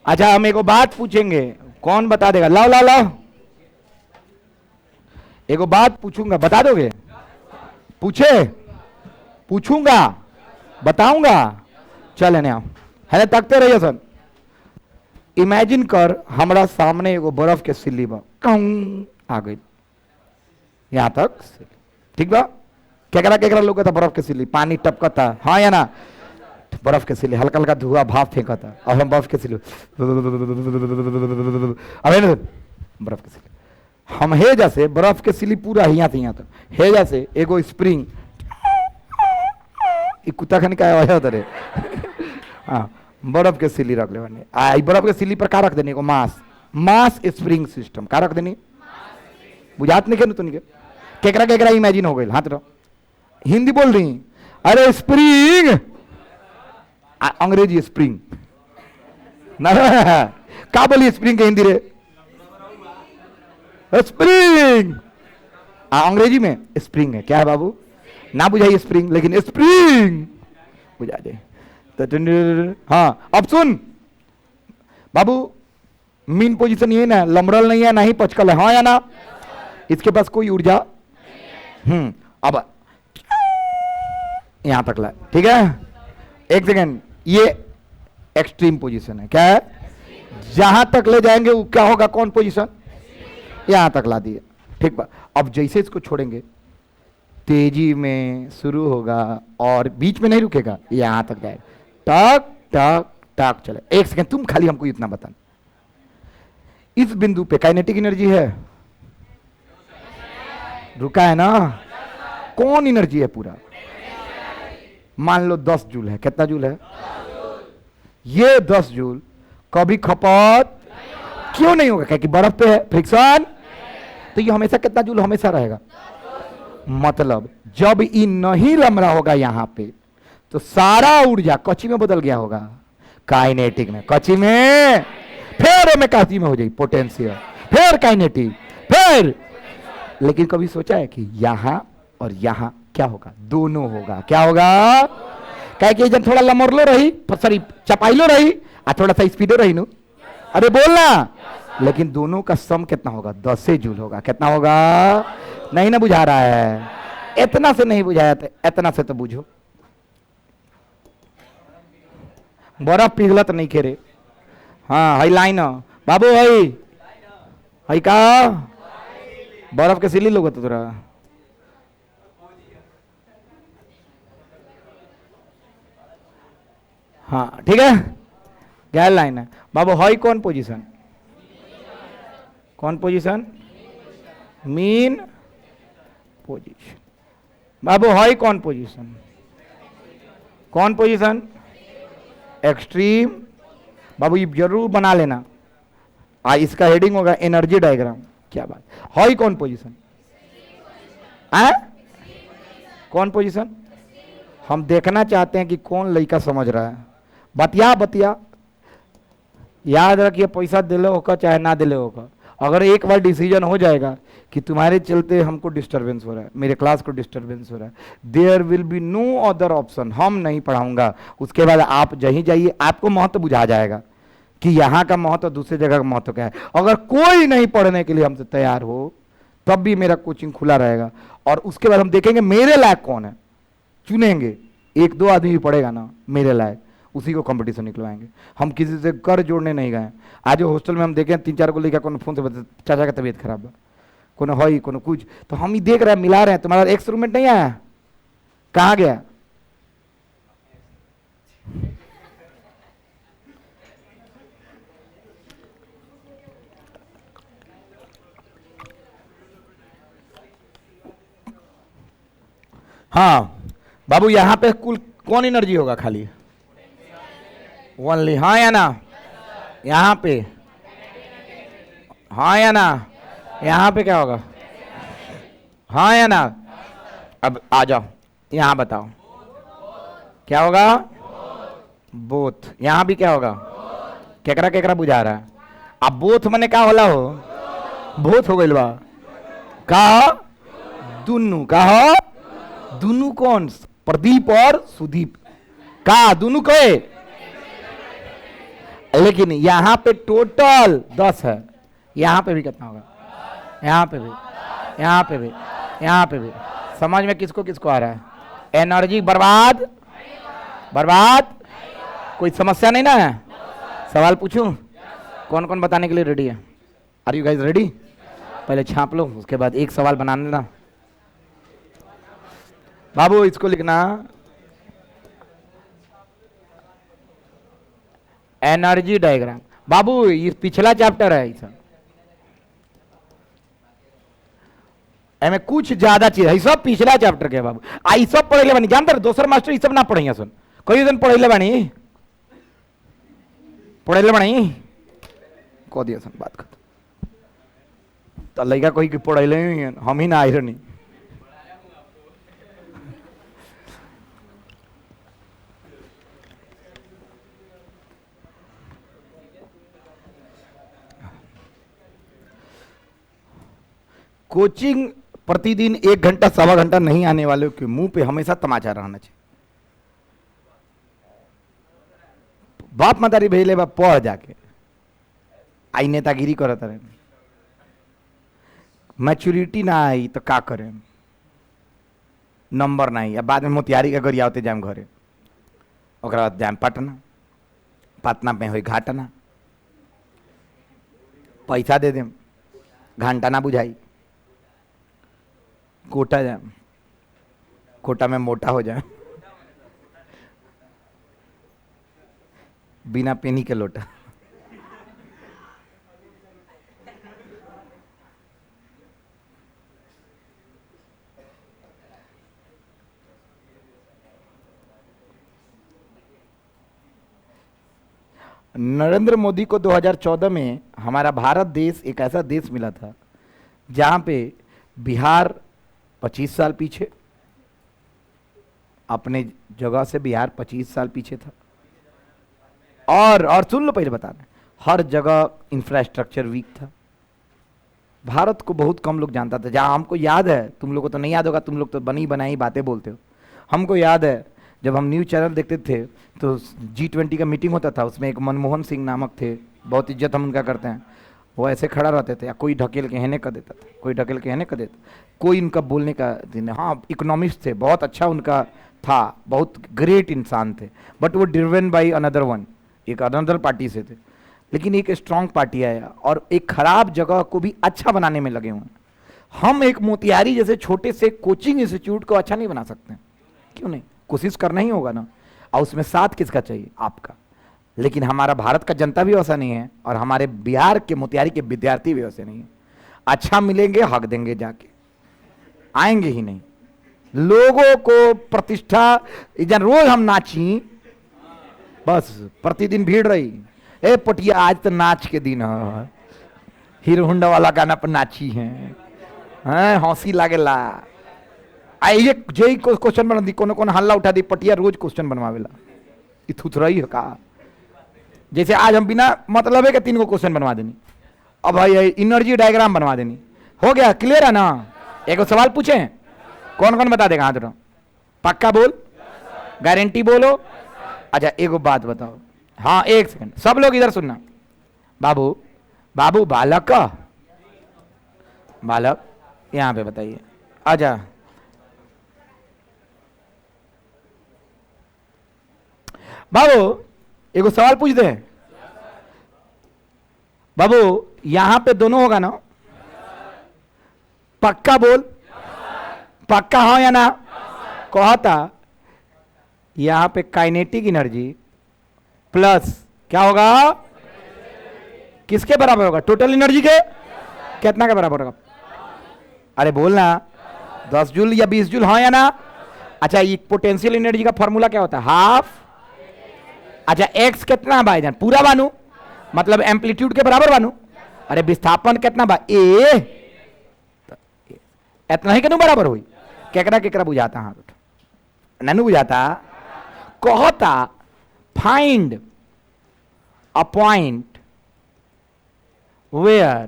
अच्छा हम एक बात पूछेंगे, कौन बता देगा? लाओ लाओ लाओ, एक बात पूछूंगा, बता दोगे? पूछे? पूछूंगा, बताऊंगा। चल है आओ, है तकते रहिए सर। इमेजिन कर हमारा सामने एगो बर्फ के सिल्ली बा, आ गई यहां तक, ठीक बा? केकरा केकरा लोग था बर्फ के सिल्ली, पानी टपकता, हाँ या ना? बर्फ के सिले हल्का हल्का धुआं भाप फेंका था, अब हम बर्फ के सिले, अब बर्फ के सिले हम हे जैसे बर्फ के सिली पूरा यहाँ से यहाँ तक, हे जैसे एगो स्प्रिंग, कुत्ता खाने का आया उधर। हाँ बर्फ के सिली रख ले बने, बर्फ के सिली पर का रख देने को? मास, मास स्प्रिंग सिस्टम का रख देनी। बुझात नहीं के तुम केकरा केकरा इमेजिन हो गई? हाथ रहो, हिंदी बोल रही। अरे स्प्रिंग, अंग्रेजी स्प्रिंग ना, का बोली स्प्रिंग के हिंदी रे? स्प्रिंग। अंग्रेजी में स्प्रिंग है। क्या है बाबू? ना बुझाइए स्प्रिंग, लेकिन स्प्रिंग बुझा दे तो। हाँ अब सुन बाबू, मीन पोजीशन ये ना, लमरल नहीं है ना ही पचकल है, हाँ या ना? इसके पास कोई ऊर्जा अब यहां तक ला, ठीक है? एक सेकेंड, ये एक्सट्रीम पोजीशन है। क्या है? जहां तक ले जाएंगे वो क्या होगा? कौन पोजीशन? यहां तक ला दिए, ठीक बा? अब जैसे इसको छोड़ेंगे तेजी में शुरू होगा और बीच में नहीं रुकेगा, यहां तक जाएगा, टक टक टक चले। एक सेकेंड तुम खाली हमको इतना बताना, इस बिंदु पे काइनेटिक एनर्जी है? रुका है ना? कौन एनर्जी है? पूरा मान लो 10 जूल है। कितना जूल है? ये 10 जूल कभी खपत क्यों नहीं होगा? क्योंकि बर्फ पे है फ्रिक्शन, तो ये हमेशा कितना जूल हमेशा रहेगा। मतलब जब ये नहीं लमरा होगा यहां पे, तो सारा ऊर्जा कच्ची में बदल गया होगा, काइनेटिक में। कच्ची में, फिर में काची में हो जाएगी पोटेंशियल, फिर काइनेटिक, फिर। लेकिन कभी सोचा है कि यहां और यहां क्या होगा? दोनों होगा। क्या होगा? कहे कि जब थोड़ा लमरलो रही, सॉरी चपाइलो रही, और थोड़ा सा स्पीडो रही नु, अरे बोलना, लेकिन दोनों का सम कितना होगा? 10 जूल होगा। कितना होगा? नहीं ना बुझा रहा है? इतना से नहीं बुझाया था, इतना से तो बुझो। बर्फ पिघलत नहीं खेरे। हाँ हई लाइन बाबू, हई का बर्फ के सिली लोग तो तोरा हाँ ठीक है क्या लाइन है बाबू हई कौन पोजीशन कौन पोजीशन मीन पोजीशन बाबू हई कौन पोजीशन कौन पोजीशन एक्सट्रीम बाबू ये जरूर बना लेना इसका हेडिंग होगा एनर्जी डायग्राम क्या बात हई कौन पोजीशन कौन पोजीशन हम देखना चाहते हैं कि कौन लड़का समझ रहा है बतिया बतिया याद रखिए पैसा दिले होगा चाहे ना दिले होगा अगर एक बार डिसीजन हो जाएगा कि तुम्हारे चलते हमको डिस्टरबेंस हो रहा है मेरे क्लास को डिस्टरबेंस हो रहा है there will be no other option हम नहीं पढ़ाऊंगा उसके बाद आप जहीं जाइए आपको महत्व बुझा जाएगा कि यहाँ का महत्व दूसरी जगह का महत्व क्या है अगर कोई नहीं पढ़ने के लिए हमसे तैयार हो तब भी मेरा कोचिंग खुला रहेगा और उसके बाद हम देखेंगे मेरे लायक कौन है चुनेंगे एक दो आदमी भी पढ़ेगा ना मेरे लायक उसी को कंपटीशन निकलवाएंगे हम किसी से कर जोड़ने नहीं गए आज हॉस्टल में हम देखें 3-4 को लेकर कौन फोन से बता चाचा का तबीयत खराब है कोनो हई कोनो कुछ तो हम ही देख रहे हैं मिला रहे हैं तुम्हारा एक्स रूममेट नहीं आया कहाँ गया हाँ बाबू यहाँ पे कुल कौन एनर्जी होगा खाली ओनली हाँ या ना यहाँ पे हाँ या ना यहाँ पे क्या होगा हाँ या ना अब आ जाओ यहाँ बताओ क्या होगा बोथ यहाँ भी क्या होगा केकरा केकरा बुझा रहा है अब बोथ मने क्या होला हो बोथ हो गइल बा का दुनु का हो दुनु कौन प्रदीप और सुदीप का दुनु कहे लेकिन यहां पे टोटल 10 है यहां पे भी कितना होगा यहां पे भी यहां पे भी यहां पे भी समझ में किसको किसको आ रहा है एनर्जी बर्बाद बर्बाद कोई समस्या नहीं ना है सवाल पूछूं कौन कौन बताने के लिए रेडी है आर यू गाइस रेडी पहले छाप लो उसके बाद एक सवाल बना लेना बाबू इसको लिखना एनर्जी डायग्राम बाबू ये पिछला चैप्टर है इस में कुछ ज्यादा चीज है सब पिछला चैप्टर के बाबू आई सब पढ़े बानी जानते दोसर मास्टर ये सब ना पढ़े सुन कई दिन पढ़े बानी पढ़े बानी कह दिया सन बात कर तो लड़का कोई पढ़े हम ही ना आई रही कोचिंग प्रतिदिन 1 घंटा 1.25 घंटा नहीं आने वाले के मुंह पे हमेशा तमाचा रहना चाहिए बाप मदारी भेजले बा पढ़ जाके आई नेतागिरी करत रहे मैच्योरिटी ना आई तो का करें नंबर नहीं अब बाद में मोतिहारी का गरिया होते जाम घरे ओकरा बाद जाम पटना पटना में हुई घाटना पैसा दे देम घंटा ना बुझाई कोटा जाए कोटा में मोटा हो जाए बिना पेनी के लोटा नरेंद्र मोदी को 2014 में हमारा भारत देश एक ऐसा देश मिला था जहां पे बिहार 25 साल पीछे अपने जगह से बिहार 25 साल पीछे था और सुन लो पहले बता रहे हर जगह इंफ्रास्ट्रक्चर वीक था भारत को बहुत कम लोग जानता था जहां हमको याद है तुम लोग को तो नहीं याद होगा तुम लोग तो बनी बनाई बातें बोलते हो हमको याद है जब हम न्यूज़ चैनल देखते थे तो G20 का मीटिंग होता था उसमें एक मनमोहन सिंह नामक थे बहुत इज्जत हम उनका करते हैं वो ऐसे खड़ा रहते थे या कोई ढकेल के हेने कर देता था कोई ढकेल के हेने कर देता कोई उनका बोलने का दिन हाँ इकोनॉमिस्ट थे बहुत अच्छा उनका था बहुत ग्रेट इंसान थे बट वो ड्रिवन बाई अनदर वन एक अनदर पार्टी से थे लेकिन एक स्ट्रांग पार्टी आया और एक खराब जगह को भी अच्छा बनाने में लगे हुए हैं। हम एक मोतिहारी जैसे छोटे से कोचिंग इंस्टीट्यूट को अच्छा नहीं बना सकते? क्यों नहीं? कोशिश करना ही होगा ना। और उसमें साथ किसका चाहिए? आपका। लेकिन हमारा भारत का जनता भी वैसा नहीं है और हमारे बिहार के मोतिहारी के विद्यार्थी भी वैसे नहीं है। अच्छा मिलेंगे हक देंगे, जाके आएंगे ही नहीं। लोगों को प्रतिष्ठा, जन रोज हम नाची, बस प्रतिदिन भीड़ रही, ए पटिया आज तो नाच के दिन है, हीरो होंडा वाला गाना पर नाची है, हंसी लागेला। आइए जय क्वेश्चन बना दी, कोनो कोनो हल्ला उठा दी, पटिया रोज क्वेश्चन बनवावेला, थुथराई है का। जैसे आज हम बिना मतलब है कि 3 को क्वेश्चन बनवा देनी, अब भाई एनर्जी डायग्राम बनवा देनी, हो गया, क्लियर है ना? एक सवाल पूछे, कौन कौन बता देगा? हाथ उठाओ, पक्का बोल, गारंटी बोलो। अच्छा एक बात बताओ, हाँ 1 सेकंड, सब लोग इधर सुनना। बाबू बाबू बालक, बालक यहां पे बताइए। अच्छा बाबू एक सवाल पूछ दे। बाबू यहां पे दोनों होगा ना? पक्का बोल, पक्का हो या ना? कहता यहां पे काइनेटिक एनर्जी प्लस क्या होगा? किसके बराबर होगा? टोटल एनर्जी के कितना के बराबर होगा? अरे बोलना, 10 जूल या 20 जूल, हाँ या ना? अच्छा ये पोटेंशियल एनर्जी का फॉर्मूला क्या होता है? हाफ। अच्छा एक्स कितना भाईजान? पूरा बानू, मतलब एम्पलीट्यूड के बराबर बानू। अरे विस्थापन कितना बा? ए, इतना ही क्यों बराबर हुई? केकरा केकरा बुझाता? हाँ ननू बुझाता। कहता find a point where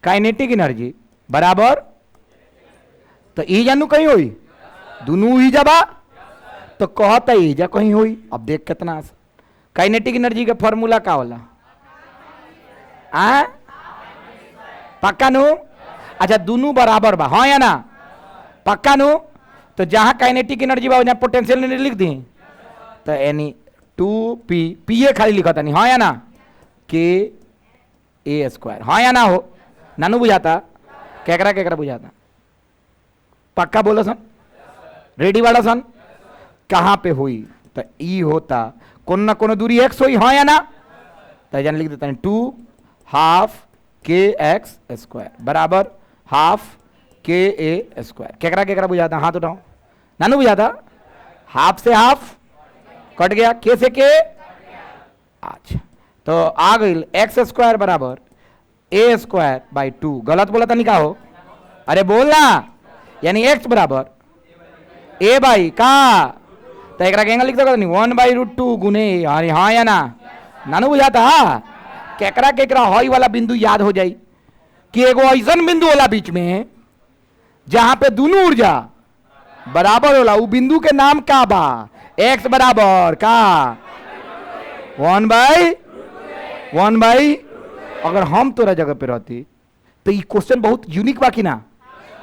kinetic energy बराबर, तो ई जानू कहीं हुई, दोनों ही जबा, तो कहता ही जा कहीं हुई। अब देख कितना काइनेटिक एनर्जी का फॉर्मूला का होला? पक्का नु? अच्छा दोनों बराबर बा, हाँ या ना? पक्का नु? तो जहां काइनेटिक एनर्जी बा वहां पोटेंशियल एनर्जी लिख दी, तो यानी 2p, पी ए खाली लिखा था नहीं, हाँ या ना? के ए स्क्वायर, हाँ या ना? हो नानू बुझाता? केकरा केकरा बुझाता? पक्का बोलो सन, रेडी वाला सन? कहां पे हुई? तो ई होता कौन ना कौन दूरी x हुई, हाँ या ना? तो जान लिख देता है 2 हाफ के एक्स स्क्वायर बराबर हाफ के ए स्क्वायर। केकरा केकरा बुझाता? हाथ उठाओ। नानू बुझाता? हाफ से हाफ कट गया, के से के। अच्छा तो आ गई एक्स स्क्वायर बराबर ए स्क्वायर बाई 2। गलत बोला था नहीं का हो? अरे बोलना, यानी एक्स बराबर ए बाई का, तो एक कहेंगे लिख दो नहीं 1/√2 गुने, अरे हाँ या ना? नानू बुझाता? केकरा केकरा हॉई वाला बिंदु याद हो जाई कि एगो ऐसा बिंदु होला बीच में जहां पे दोनों ऊर्जा बराबर होला, वो बिंदु के नाम का बा? एक्स बराबर का 1/, अगर हम तोरा जगह पे रहती तो ये क्वेश्चन बहुत यूनिक बा कि ना?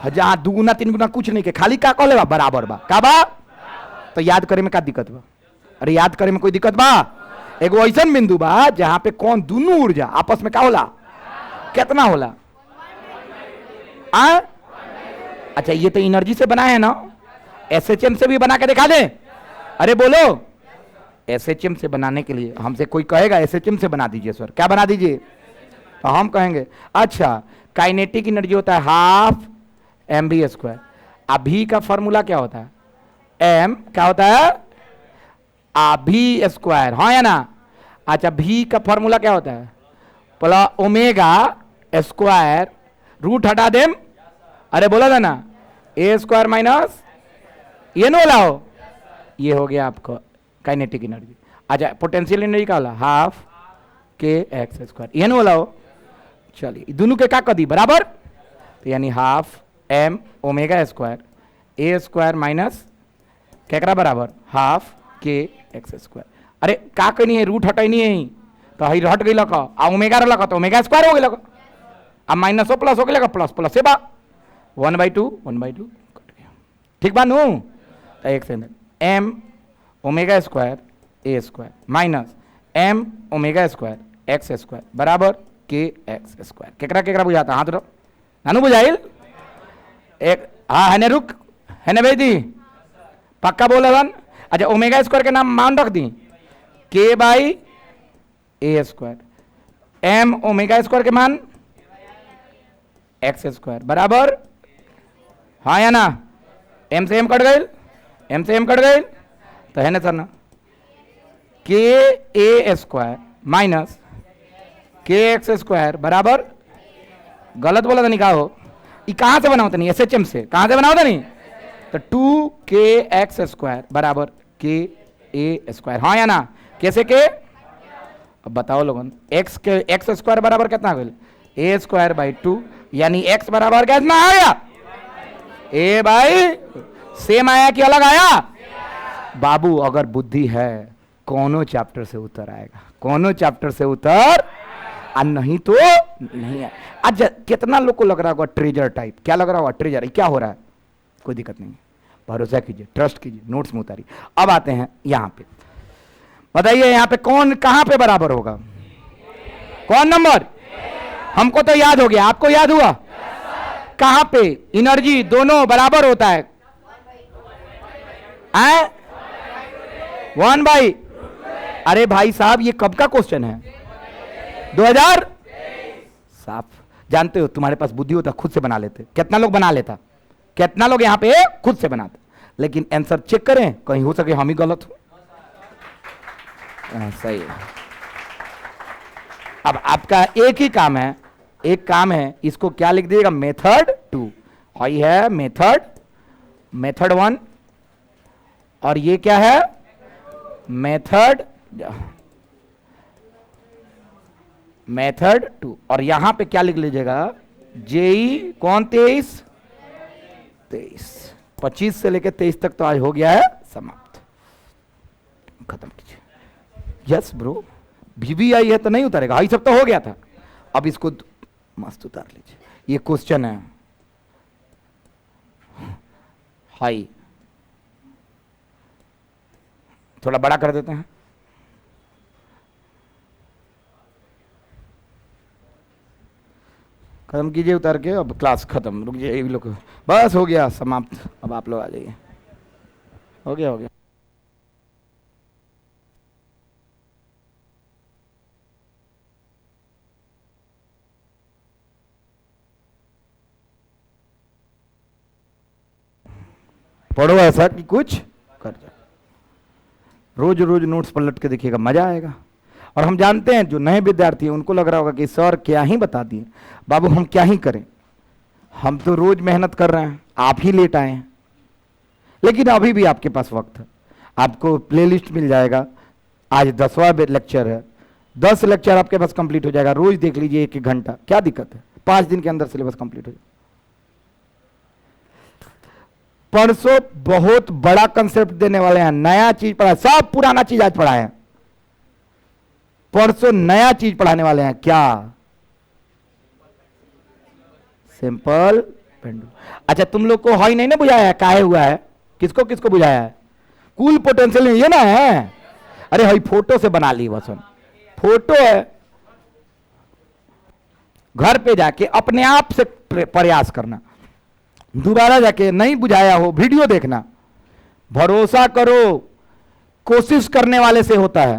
जहां 2 गुना 3 गुना कुछ नहीं के, खाली का कहले बा? बराबर बा का बा? तो याद करे में का दिक्कत बा? अरे याद करे में कोई दिक्कत बा? एगो ऐसा बिंदु बा जहां पे कौन दोनों ऊर्जा आपस में का होला? कितना होला? अच्छा ये तो एनर्जी से बना है ना? एसएचएम से भी बना के दिखा दे। अरे बोलो, एसएचएम से बनाने के लिए हमसे कोई कहेगा एसएचएम से बना दीजिए सर, क्या बना दीजिए? तो हम कहेंगे अच्छा काइनेटिक एनर्जी होता है हाफ एम बी स्क्वायर। अभी का फॉर्मूला क्या होता है? एम क्या होता है? भी स्क्वायर, हाँ या ना? अच्छा भी का फॉर्मूला क्या होता है? प्लस ओमेगा स्क्वायर, रूट हटा देम, अरे बोला था ना ए स्क्वायर माइनस, ये नो लाओ, ये हो गया आपको काइनेटिक एनर्जी। अच्छा पोटेंशियल एनर्जी का होला हाफ के एक्स स्क्वायर, ये नो लाओ। चलिए दोनों के का कर दी बराबर, तो यानी half M omega square A square minus केकरा बराबर हाफ के एक्स स्क्वायर। अरे का कहनी है? रूट हटाई नहीं है तो हई हट गई लगा, आ ओमेगा लगा तो ओमेगा स्क्वायर हो गई लगा, अब माइनस हो प्लस हो गई लगा, प्लस प्लस से बा 1/2 कट गया, ठीक बा नू? तो एक second, M omega square A square minus M omega square X square बराबर के एक्स स्क्वायर। केकरा केकरा बुझाता हाथ रख नानू बुझाइल एक हाँ है ने रुक है ने भेज दी पक्का बोल रन। अच्छा ओमेगा स्क्वायर के नाम मान रख दी K by A square M omega square के मान एक्स स्क्वायर बराबर हाँ या ना एम से एम कट गई एम से एम कट गई तो है ना सर ना के ए स्क्वायर माइनस के एक्स स्क्वायर बराबर गलत बोला था नहीं कहा हो ये कहां से बना होता नहीं एस एच एम से कहां से बना होता नहीं तो 2 के एक्स स्क्वायर बराबर के ए स्क्वायर हाँ या ना कैसे के अब बताओ लोगों एक्स के एक्स स्क्वायर बराबर कितना हो ए स्क्वायर बाई 2 यानी एक्स बराबर कितना आ गया ए बाई सेम आया कि अलग आया बाबू अगर बुद्धि है कोनो चैप्टर से उतर आएगा कोनो चैप्टर से उतर और नहीं तो नहीं है। आज कितना लोग को लग रहा होगा ट्रेजर टाइप क्या लग रहा होगा ट्रेजर क्या हो रहा है कोई दिक्कत नहीं है भरोसा कीजिए ट्रस्ट कीजिए नोट्स में उतारिए। अब आते हैं यहां पे बताइए यहां पे कौन कहां पे बराबर होगा कौन नंबर हमको तो याद हो गया आपको याद हुआ कहां पे एनर्जी दोनों बराबर होता है 1 बाई अरे भाई साहब ये कब का क्वेश्चन है 2000 साफ जानते हो तुम्हारे पास बुद्धि होता खुद से बना लेते कितना लोग बना लेता कितना लोग यहां पे खुद से बनाते लेकिन आंसर चेक करें कहीं हो सके हम ही गलत हो सही है। अब आपका एक ही काम है एक काम है इसको क्या लिख दीजिएगा मेथड 2 और ये है मेथड 1 और ये क्या है मेथड 2 और यहां पे क्या लिख लीजिएगा जेई कौन 23 25 से लेकर 23 तक तो आज हो गया है समाप्त खत्म कीजिए। यस ब्रो भी आई है तो नहीं उतारेगा हाई सब तो हो गया था अब इसको मस्त उतार लीजिए। ये क्वेश्चन है हाई थोड़ा बड़ा कर देते हैं खत्म कीजिए उतार के अब क्लास खत्म रुक जाइए लोग बस हो गया समाप्त अब आप लोग आ जाइए हो गया पढ़ो ऐसा कि कुछ कर जाए रोज रोज नोट्स पलट के देखिएगा मजा आएगा। और हम जानते हैं जो नए विद्यार्थी हैं उनको लग रहा होगा कि सर क्या ही बता दिए बाबू हम क्या ही करें हम तो रोज मेहनत कर रहे हैं आप ही लेट आए हैं लेकिन अभी भी आपके पास वक्त है आपको प्लेलिस्ट मिल जाएगा। आज 10वां लेक्चर है 10 लेक्चर आपके पास कंप्लीट हो जाएगा रोज देख लीजिए 1-1 घंटा क्या दिक्कत है 5 दिन के अंदर सिलेबस कंप्लीट हो जाएगा। परसों बहुत बड़ा कंसेप्ट देने वाले हैं नया चीज पढ़ा सब पुराना चीज आज पढ़ाए हैं परसों नया चीज पढ़ाने वाले हैं क्या सिंपल पेंडुलम। अच्छा तुम लोग को हाई नहीं ना बुझाया है काहे हुआ है किसको किसको बुझाया है कुल पोटेंशियल ये ना है अरे हाई फोटो से बना ली वसन फोटो है घर पे जाके अपने आप से प्रयास करना दोबारा जाके नहीं बुझाया हो वीडियो देखना भरोसा करो कोशिश करने वाले से होता है।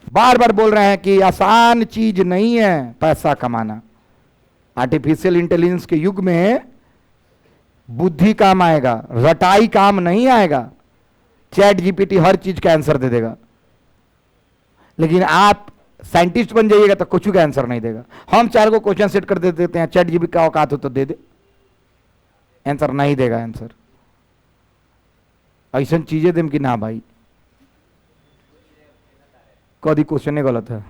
बार बार बोल रहे हैं कि आसान चीज नहीं है पैसा कमाना आर्टिफिशियल इंटेलिजेंस के युग में बुद्धि काम आएगा रटाई काम नहीं आएगा। चैट जीपीटी हर चीज का आंसर दे देगा लेकिन आप साइंटिस्ट बन जाइएगा तो कुछ का आंसर नहीं देगा। हम 4 को क्वेश्चन सेट कर देते हैं चैट जीपीटी का औकात हो तो दे दे आंसर नहीं देगा आंसर ऐसा चीजें देम कि ना भाई कभी क्वेश्चन ही गलत है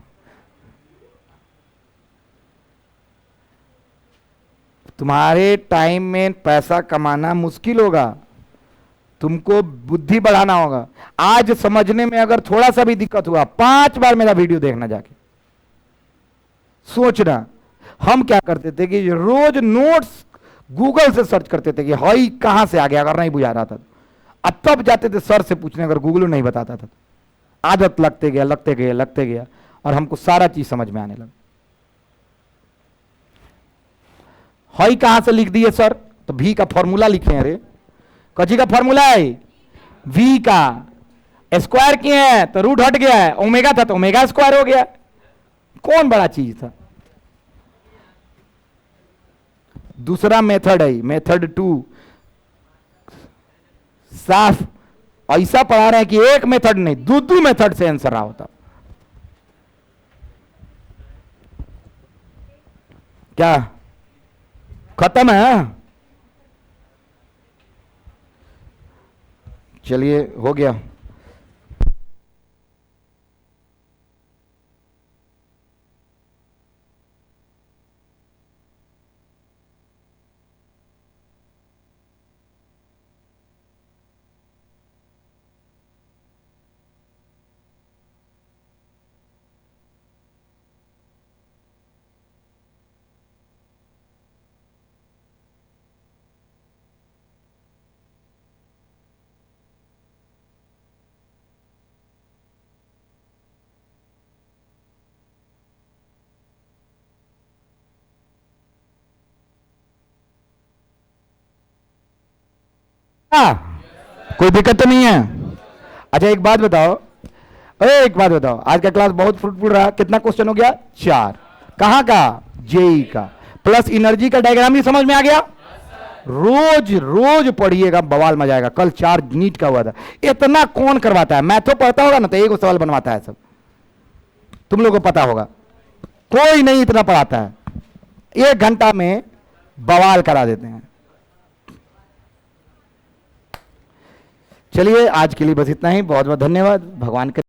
तुम्हारे टाइम में पैसा कमाना मुश्किल होगा तुमको बुद्धि बढ़ाना होगा। आज समझने में अगर थोड़ा सा भी दिक्कत हुआ 5 बार मेरा वीडियो देखना जाके सोचना। हम क्या करते थे कि रोज नोट्स गूगल से सर्च करते थे कि हाई कहां से आ गया अगर नहीं बुझा रहा था अब तब जाते थे सर से पूछने अगर गूगल नहीं बताता था आदत लगते गया लगते गया लगते गया, और हमको सारा चीज समझ में आने लगा। हई कहां से लिख दिए सर? तो भी का फॉर्मूला लिखे हैं रे। कजी का फॉर्मूला है वी का, स्क्वायर किए हैं तो रूट हट गया है, ओमेगा था तो ओमेगा स्क्वायर हो गया। कौन बड़ा चीज था? दूसरा मेथड है, मेथड 2। साफ ऐसा पढ़ा रहे हैं कि एक मेथड नहीं, दो मेथड से आंसर रहा होता। क्या खत्म है? चलिए हो गया। कोई दिक्कत तो नहीं है? अच्छा एक बात बताओ, अरे एक बात बताओ, आज का क्लास बहुत फ्रूटफुल रहा। कितना क्वेश्चन हो गया? 4। कहां का? जेई का। प्लस एनर्जी का डायग्राम ही समझ में आ गया। रोज रोज पढ़िएगा, बवाल मजा आएगा। कल 4 नीट का हुआ था। इतना कौन करवाता है? मैथो पढ़ता होगा ना तो एक सवाल बनवाता है सब, तुम लोगों को पता होगा। कोई नहीं इतना पढ़ाता है, 1 घंटा में बवाल करा देते हैं। चलिए आज के लिए बस इतना ही। बहुत बहुत धन्यवाद। भगवान के